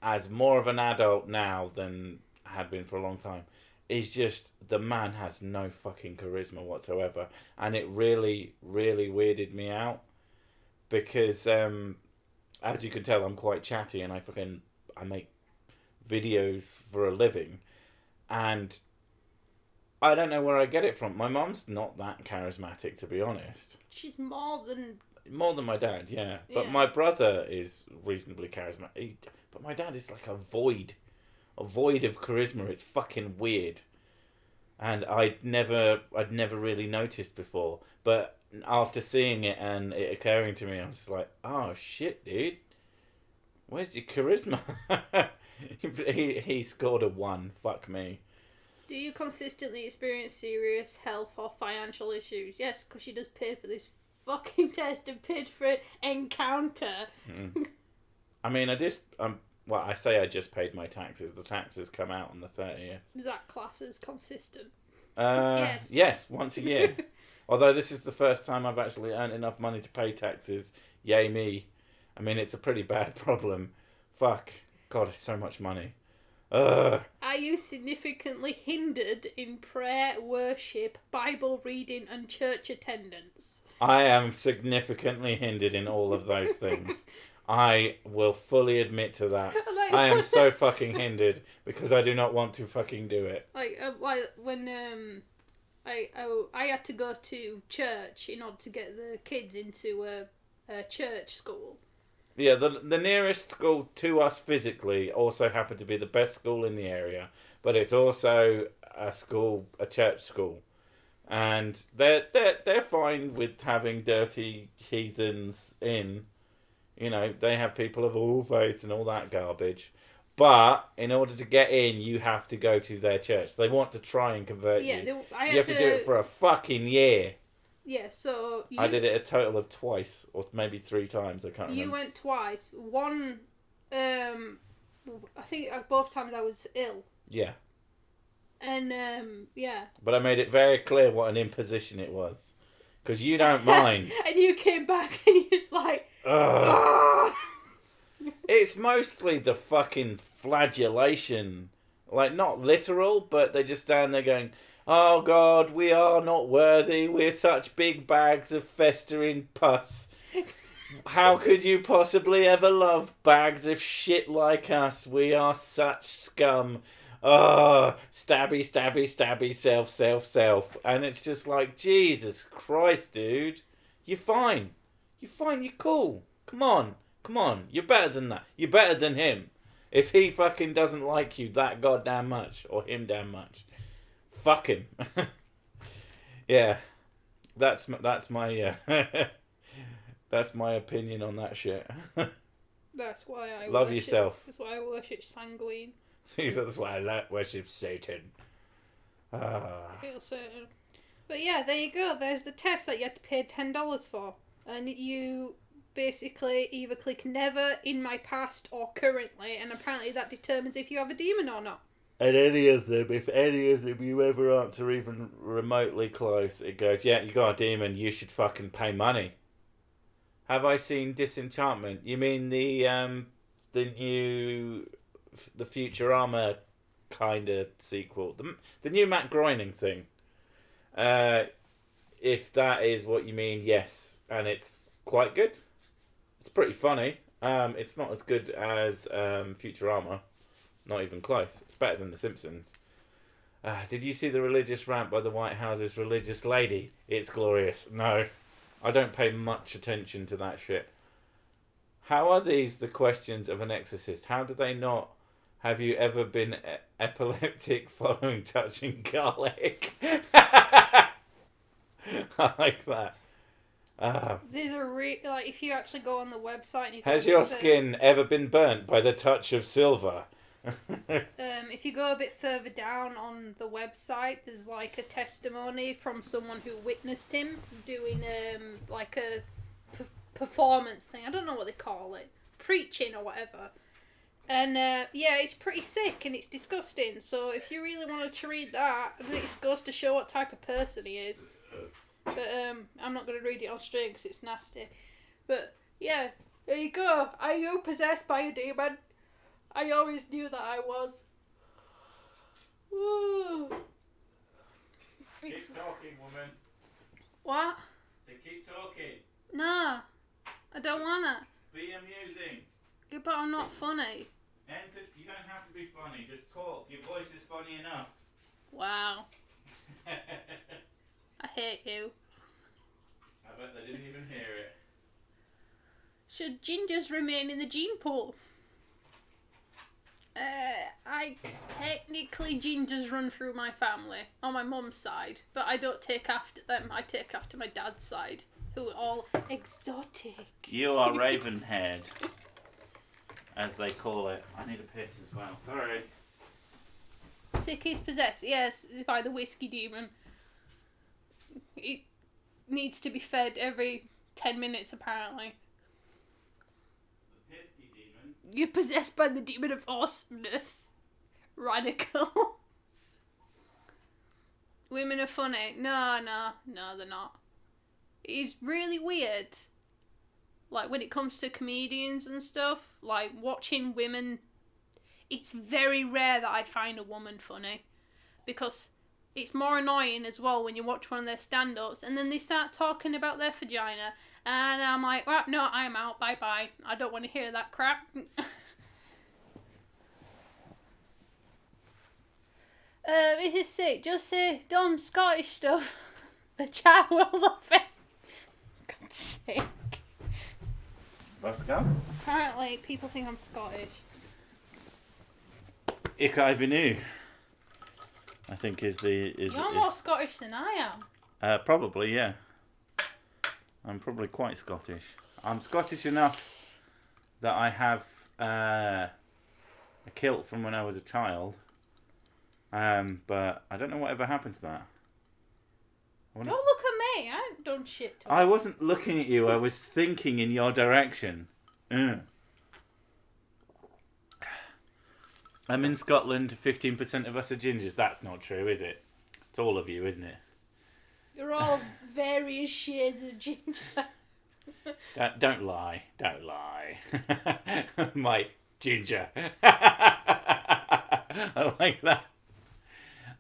as more of an adult now than had been for a long time, is just the man has no fucking charisma whatsoever, and it really, really weirded me out because, as you can tell, I'm quite chatty and I make videos for a living, and I don't know where I get it from. My mum's not that charismatic, to be honest. She's more than my dad, yeah. But Yeah. my brother is reasonably charismatic. But my dad is like a void of charisma. It's fucking weird. And I'd never really noticed before. But after seeing it and it occurring to me, I was just like, oh shit, dude. Where's your charisma? he scored a 1. Fuck me. Do you consistently experience serious health or financial issues? Yes, because she just paid for this fucking test and paid for an encounter. I mean, I say I just paid my taxes. The taxes come out on the 30th. Is that class as consistent? Yes. Yes, once a year. Although this is the first time I've actually earned enough money to pay taxes. Yay me. I mean, it's a pretty bad problem. Fuck. God, it's so much money. Ugh. Are you significantly hindered in prayer, worship, Bible reading and church attendance? I am significantly hindered in all of those things. I will fully admit to that. Like, I am so fucking hindered because I do not want to fucking do it. Like when I had to go to church in order to get the kids into a church school. Yeah, the nearest school to us physically also happened to be the best school in the area, but it's also a church school, and they're fine with having dirty heathens in. You know, they have people of all faiths and all that garbage. But in order to get in, you have to go to their church. They want to try and convert you. You have to do it for a fucking year. Yeah, so... I did it a total of twice, or maybe 3 times, I can't remember. You went twice. One, I think both times I was ill. Yeah. And, yeah. But I made it very clear what an imposition it was. Because you don't mind. And you came back and you're just like... Ugh. It's mostly the fucking flagellation. Like, not literal, but they just stand there going... Oh God, we are not worthy. We're such big bags of festering pus. How could you possibly ever love bags of shit like us? We are such scum. Oh, stabby, stabby, stabby, self. And it's just like, Jesus Christ, dude. You're fine. You're cool. Come on. You're better than that. You're better than him. If he fucking doesn't like you that goddamn much, or him damn much. Fuck him. Yeah, that's my that's my opinion on that shit. That's why I love yourself. That's why I worship Sanguine. That's why I worship Satan. Feel certain. But yeah, there you go. There's the test that you had to pay $10 for, and you basically either click never, in my past, or currently, and apparently that determines if you have a demon or not. And any of them, if any of them you ever answer even remotely close, it goes, yeah, you got a demon, you should fucking pay money. Have I seen Disenchantment? You mean the new, the Futurama kind of sequel? The new Matt Groening thing. If that is what you mean, yes. And it's quite good. It's pretty funny. It's not as good as Futurama. Not even close. It's better than The Simpsons. Did you see the religious rant by the White House's religious lady? It's glorious. No, I don't pay much attention to that shit. How are these the questions of an exorcist? How do they not? Have you ever been epileptic following touching garlic? I like that. There's a like if you actually go on the website and you has your skin ever been burnt by the touch of silver? If you go a bit further down on the website, there's like a testimony from someone who witnessed him doing like a performance thing. I don't know what they call it, preaching or whatever. And yeah, it's pretty sick and it's disgusting. So if you really wanted to read that, I think it goes to show what type of person he is. But I'm not going to read it on stream because it's nasty. But yeah, there you go. Are you possessed by a demon? I always knew that I was. Keep talking, woman. What? Say keep talking. No, I don't wanna. Be amusing. Yeah, but I'm not funny. You don't have to be funny, just talk. Your voice is funny enough. Wow. I hate you. I bet they didn't even hear it. Should gingers remain in the gene pool? Technically gingers run through my family on my mum's side, but I don't take after them. I take after my dad's side, who are all exotic. You are raven-haired, as they call it. I need a piss as well. Sorry. Sick is possessed, yes, by the whiskey demon. It needs to be fed every 10 minutes, apparently. The whiskey demon? You're possessed by the demon of awesomeness. Radical. Women are funny. No, they're not. It's really weird. Like, when it comes to comedians and stuff, like, watching women, it's very rare that I find a woman funny. Because it's more annoying as well when you watch one of their stand-ups and then they start talking about their vagina And I'm like, well, no, I'm out. Bye bye. I don't want to hear that crap. This is sick. Just say dumb Scottish stuff. The chat will love it. God's sake. That's Gus. Apparently, people think I'm Scottish. Ik Ivenu, I think is You're more Scottish than I am. Probably, yeah. I'm probably quite Scottish. I'm Scottish enough that I have a kilt from when I was a child. But I don't know whatever happened to that. Don't look at me. I haven't done shit to I wasn't looking at you. I was thinking in your direction. I'm in Scotland. 15% of us are gingers. That's not true, is it? It's all of you, isn't it? You're all various shades of ginger. Don't lie. Don't lie. Mike, ginger. I like that.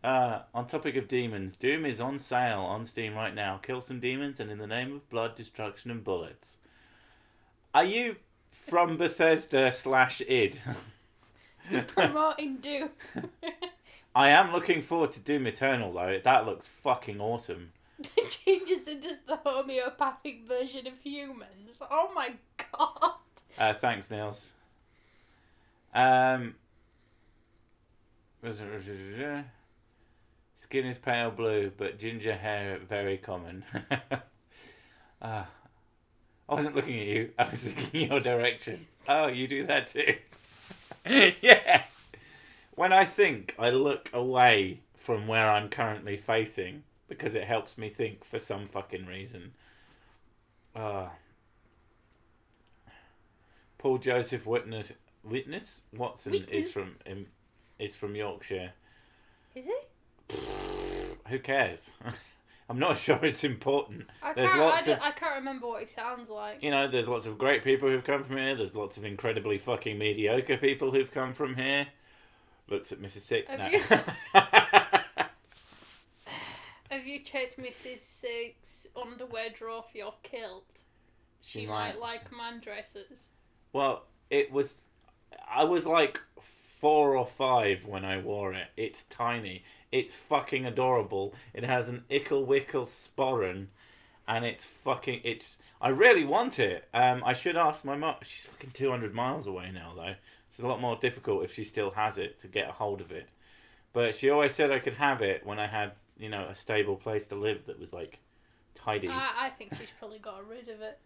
On topic of demons, Doom is on sale on Steam right now. Kill some demons and in the name of blood, destruction and bullets. Are you from Bethesda /id? Promoting Doom. I am looking forward to Doom Eternal though. That looks fucking awesome. Gingers are just the homeopathic version of humans. Oh my god. Thanks, Niels. Skin is pale blue, but ginger hair very common. I wasn't looking at you. I was thinking your direction. Oh, you do that too. Yeah. When I think, I look away from where I'm currently facing because it helps me think for some fucking reason. Paul Joseph Watson is from Yorkshire. Is he? Who cares? I'm not sure it's important. I can't remember what he sounds like. You know, there's lots of great people who've come from here. There's lots of incredibly fucking mediocre people who've come from here. Looks at Mrs. Six. Have you checked Mrs. Six underwear drawer off your kilt? She might like man dresses. Well, I was like 4 or 5 when I wore it. It's tiny. It's fucking adorable. It has an ickle wickle sporran, and I really want it. I should ask my mum. She's fucking 200 miles away now, though. It's a lot more difficult if she still has it to get a hold of it. But she always said I could have it when I had, a stable place to live that was like tidy. I think she's probably got rid of it.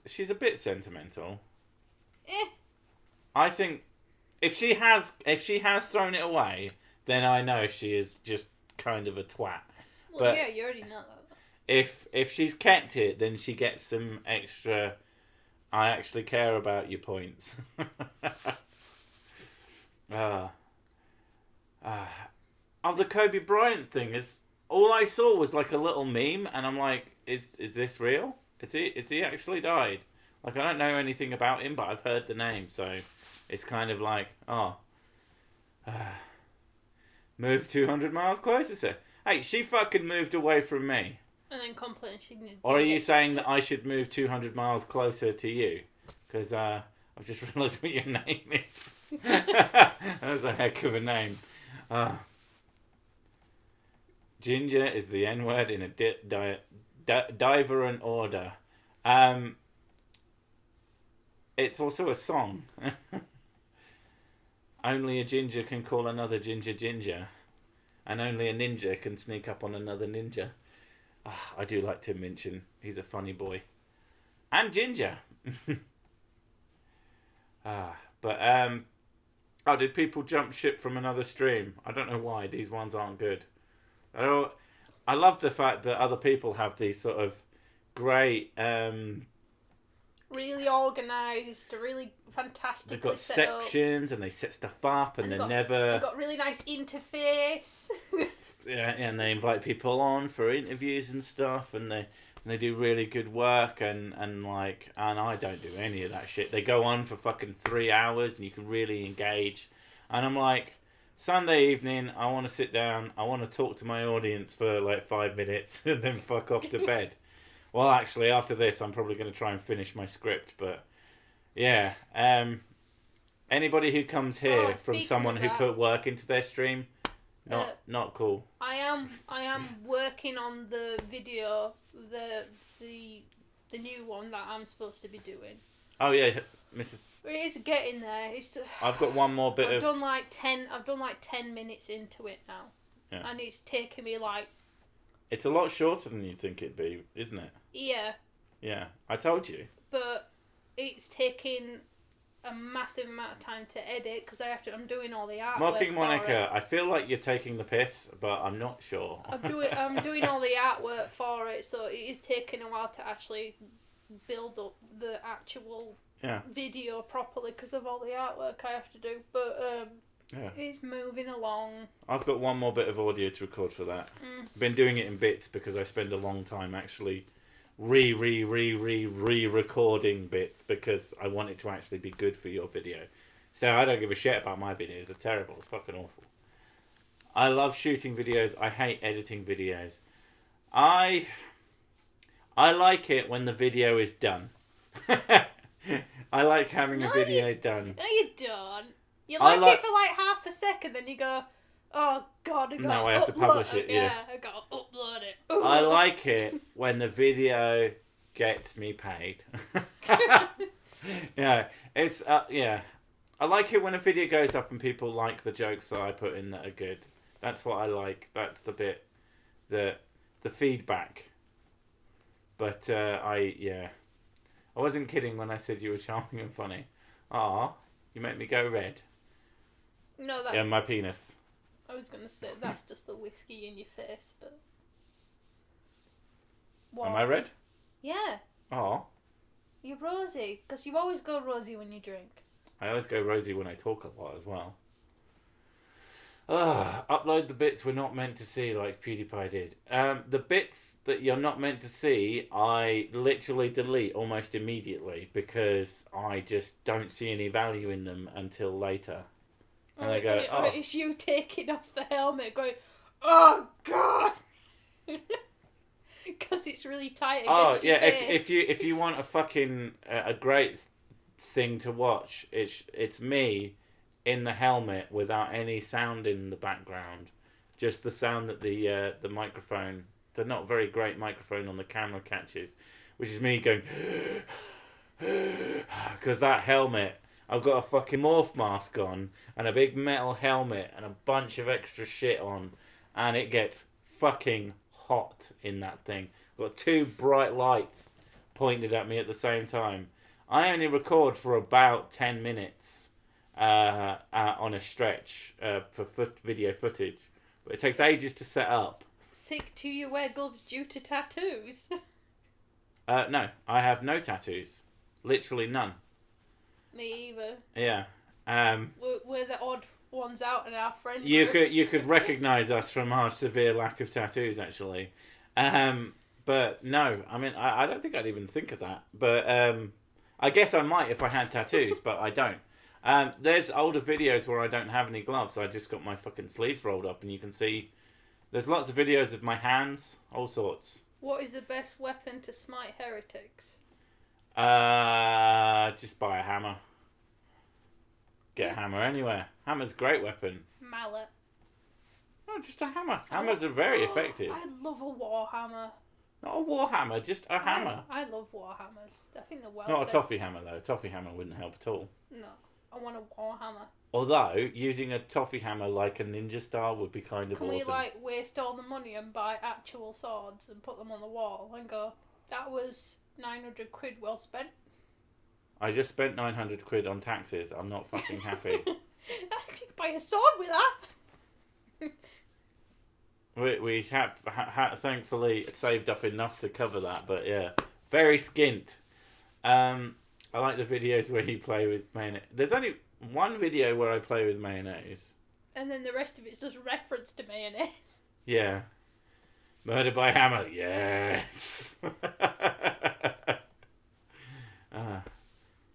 She's a bit sentimental. I think if she has thrown it away, then I know she is just kind of a twat. Well, but yeah, you already know that. If she's kept it, then she gets some extra I actually care about you points. The Kobe Bryant thing is all I saw was like a little meme, and I'm like, is this real? Is he actually died? Like, I don't know anything about him, but I've heard the name, so it's kind of like, move 200 miles closer, sir. Hey, she fucking moved away from me. And then complain she didn't. Or are you saying that I should move 200 miles closer to you? Because I've just realised what your name is. That was a heck of a name. Ginger is the N-word in a diverent order. It's also a song. Only a ginger can call another ginger ginger. And only a ninja can sneak up on another ninja. I do like Tim Minchin. He's a funny boy. And ginger. Did people jump ship from another stream? I don't know why. These ones aren't good. I love the fact that other people have these sort of great... really organised, really fantastically they've got set sections up. and they set stuff up and they've got really nice interface. Yeah, and they invite people on for interviews and stuff, and they do really good work, and I don't do any of that shit. They go on for fucking 3 hours, and you can really engage. And I'm like, Sunday evening, I want to sit down, I want to talk to my audience for like 5 minutes, and then fuck off to bed. Well, actually, after this, I'm probably going to try and finish my script. But yeah, anybody who comes here from speaking someone of who that, put work into their stream, not cool. I am working on the video, the new one that I'm supposed to be doing. Oh yeah, Mrs. It's getting there. I've got one more bit I've done like 10 minutes into it now, and it's taken me like. It's a lot shorter than you'd think it'd be, isn't it? Yeah. Yeah, I told you. But it's taking a massive amount of time to edit because I'm doing all the artwork. Mocking Monica, I feel like you're taking the piss, but I'm not sure. I'm doing all the artwork for it, so it is taking a while to actually build up the actual video properly because of all the artwork I have to do. But it's moving along. I've got one more bit of audio to record for that. I've been doing it in bits because I spend a long time actually re-recording bits because I want it to actually be good for your video. So I don't give a shit about my videos. They're terrible. It's fucking awful. I love shooting videos. I hate editing videos. I like it when the video is done. I like having a video done. No, you don't. You like it for like half a second, then you go, oh god, I have to publish it. Yeah, I gotta upload it. I like it when the video gets me paid. It's I like it when a video goes up and people like the jokes that I put in that are good. That's what I like. That's the bit, the feedback. But I wasn't kidding when I said you were charming and funny. Ah, you make me go red. No, that's... Yeah, my penis. I was going to say, that's just the whiskey in your face, but... What? Am I red? Yeah. Oh. You're Rosie, because you always go Rosie when you drink. I always go Rosie when I talk a lot as well. Upload the bits we're not meant to see like PewDiePie did. The bits that you're not meant to see, I literally delete almost immediately because I just don't see any value in them until later. And I go, it's you taking off the helmet going, oh god! Because it's really tight against your face. If you want a fucking a great thing to watch, it's me in the helmet without any sound in the background, just the sound that the microphone, the not very great microphone on the camera catches, which is me going because that helmet, I've got a fucking morph mask on and a big metal helmet and a bunch of extra shit on, and it gets fucking hot in that thing. I've got 2 bright lights pointed at me at the same time. I only record for about 10 minutes on a stretch for video footage, but it takes ages to set up. Sick, do you wear gloves due to tattoos? No, I have no tattoos. Literally none. Me either. Yeah. We're the odd ones out in our friend You group. could recognise us from our severe lack of tattoos, actually. But no, I mean, I don't think I'd even think of that. But I guess I might if I had tattoos, but I don't. There's older videos where I don't have any gloves. I just got my fucking sleeves rolled up, and you can see there's lots of videos of my hands, all sorts. What is the best weapon to smite heretics? Just buy a hammer. Get a hammer anywhere. Hammer's a great weapon. Mallet. No, just a hammer. Hammers are very effective. I love a war hammer. Not a war hammer, just a hammer. I love war hammers. I think they're well Not set. a toffee hammer, though. A toffee hammer wouldn't help at all. No, I want a war hammer. Although, using a toffee hammer like a ninja style would be kind of awesome. Can we, waste all the money and buy actual swords and put them on the wall and go, that was 900 quid well spent? I just spent 900 quid on taxes. I'm not fucking happy. I could buy a sword with that. We thankfully saved up enough to cover that, but yeah, very skint. I like the videos where you play with mayonnaise. There's only one video where I play with mayonnaise. And then the rest of it's just reference to mayonnaise. Yeah. Murder by hammer, yes.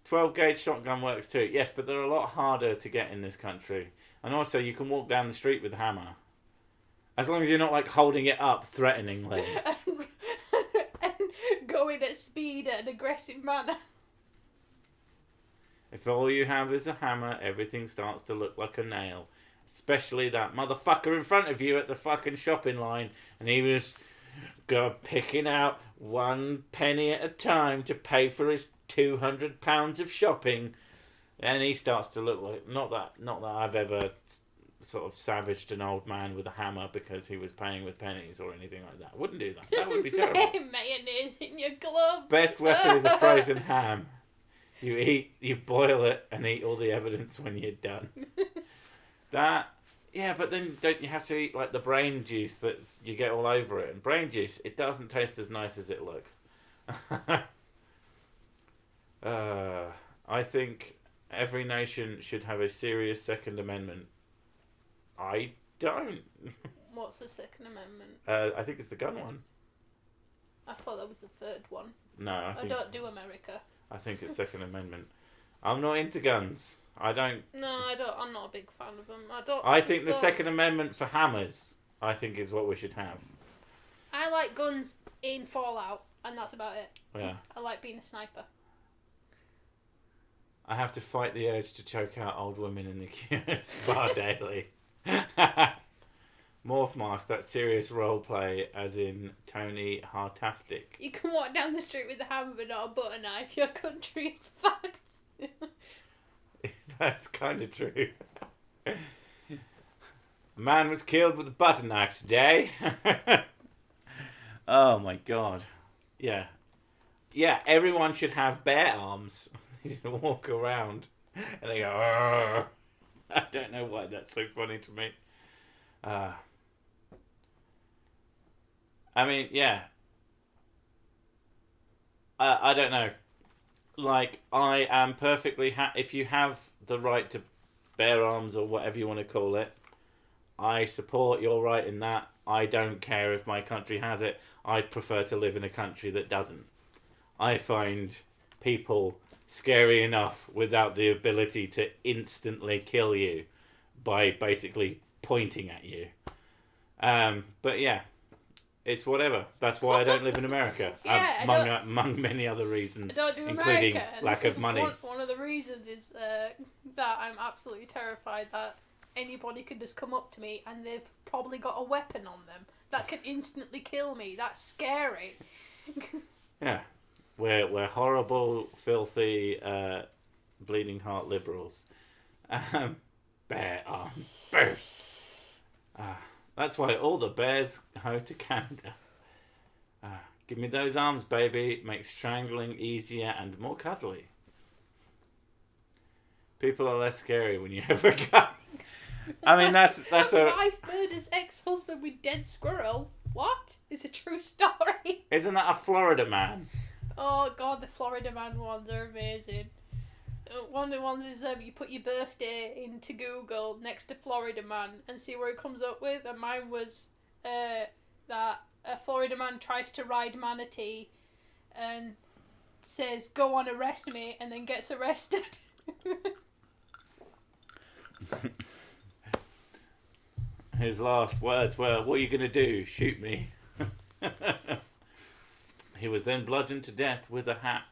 12 gauge shotgun works too. Yes, but they're a lot harder to get in this country. And also, you can walk down the street with a hammer. As long as you're not, holding it up threateningly. and going at speed at an aggressive manner. If all you have is a hammer, everything starts to look like a nail. Especially that motherfucker in front of you at the fucking shopping line. And he was picking out 1 penny at a time to pay for his £200 of shopping. And he starts to look like... Not that I've ever sort of savaged an old man with a hammer because he was paying with pennies or anything like that. I wouldn't do that. That would be terrible. Mayonnaise in your gloves. Best weapon is a frozen ham. You boil it and eat all the evidence when you're done. But then don't you have to eat like the brain juice that you get all over it? And brain juice, it doesn't taste as nice as it looks. I think every nation should have a serious Second Amendment. I don't. What's the Second Amendment? I think it's the gun one. I thought that was the third one. No, I don't do America. I think it's Second Amendment. I'm not into guns. I don't. No, I don't. I'm not a big fan of them. I think the Second Amendment for hammers, I think, is what we should have. I like guns in Fallout, and that's about it. Yeah. I like being a sniper. I have to fight the urge to choke out old women in the QS bar daily. Morph Mask, that serious role play, as in Tony Hartastic. You can walk down the street with a hammer but not a butter knife. Your country is fucked. That's kind of true. A man was killed with a butter knife today. Oh my god. Yeah. Yeah, everyone should have bare arms. You walk around and they go, "Arr." I don't know why that's so funny to me. I mean, yeah. I don't know. Like, I am perfectly if you have the right to bear arms or whatever you want to call it, I support your right in that. I don't care if my country has it. I'd prefer to live in a country that doesn't. I find people scary enough without the ability to instantly kill you by basically pointing at you. But yeah, it's whatever. That's why I don't live in America. Yeah, among many other reasons, I don't do including America, lack of money. One of the reasons is that I'm absolutely terrified that anybody could just come up to me and they've probably got a weapon on them that can instantly kill me. That's scary. Yeah. We're horrible, filthy, bleeding heart liberals. Bear arms. Bears. That's why all the bears go to Canada. Give me those arms, baby. It makes strangling easier and more cuddly. People are less scary when you have a gun. I mean, that's a... Wife murders ex-husband with dead squirrel. What? It's a true story. Isn't that a Florida man? Oh god, the Florida man ones are amazing. One of the ones is you put your birthday into Google next to Florida man and see where it comes up with. And mine was that a Florida man tries to ride manatee and says, "Go on, arrest me," and then gets arrested. His last words were, "What are you going to do? Shoot me?" He was then bludgeoned to death with a hat.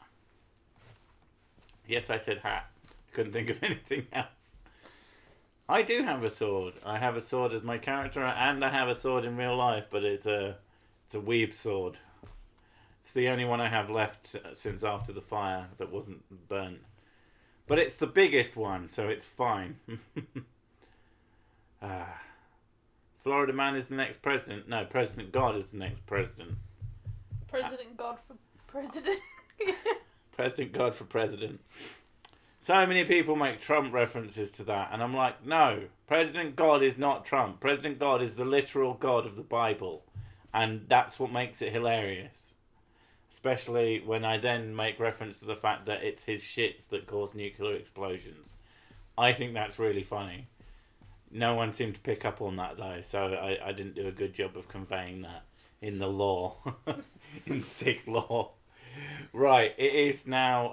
Yes, I said hat. Couldn't think of anything else. I do have a sword. I have a sword as my character, and I have a sword in real life, but it's a weeb sword. It's the only one I have left since after the fire that wasn't burnt. But it's the biggest one, so it's fine. Florida man is the next president. No, President God is the next president. President God for president. President God for president. So many people make Trump references to that, and I'm like, no, President God is not Trump. President God is the literal God of the Bible, and that's what makes it hilarious. Especially when I then make reference to the fact that it's his shits that cause nuclear explosions. I think that's really funny. No one seemed to pick up on that, though, so I didn't do a good job of conveying that in the law, in sick law. Right, it is now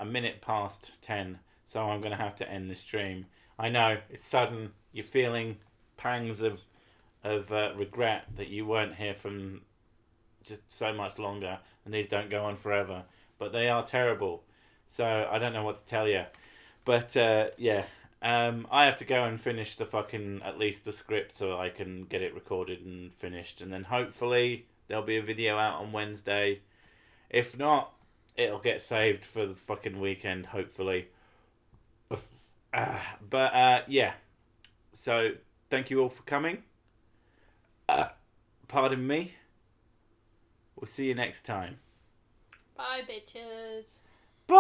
a minute past 10, so I'm going to have to end the stream. I know, it's sudden. You're feeling pangs of regret that you weren't here from just so much longer, and these don't go on forever. But they are terrible. So I don't know what to tell you. But yeah, I have to go and finish the fucking, at least the script, so I can get it recorded and finished, and then hopefully there'll be a video out on Wednesday. If not, it'll get saved for the fucking weekend, hopefully. But yeah, so thank you all for coming. Pardon me. We'll see you next time. Bye, bitches. Bye.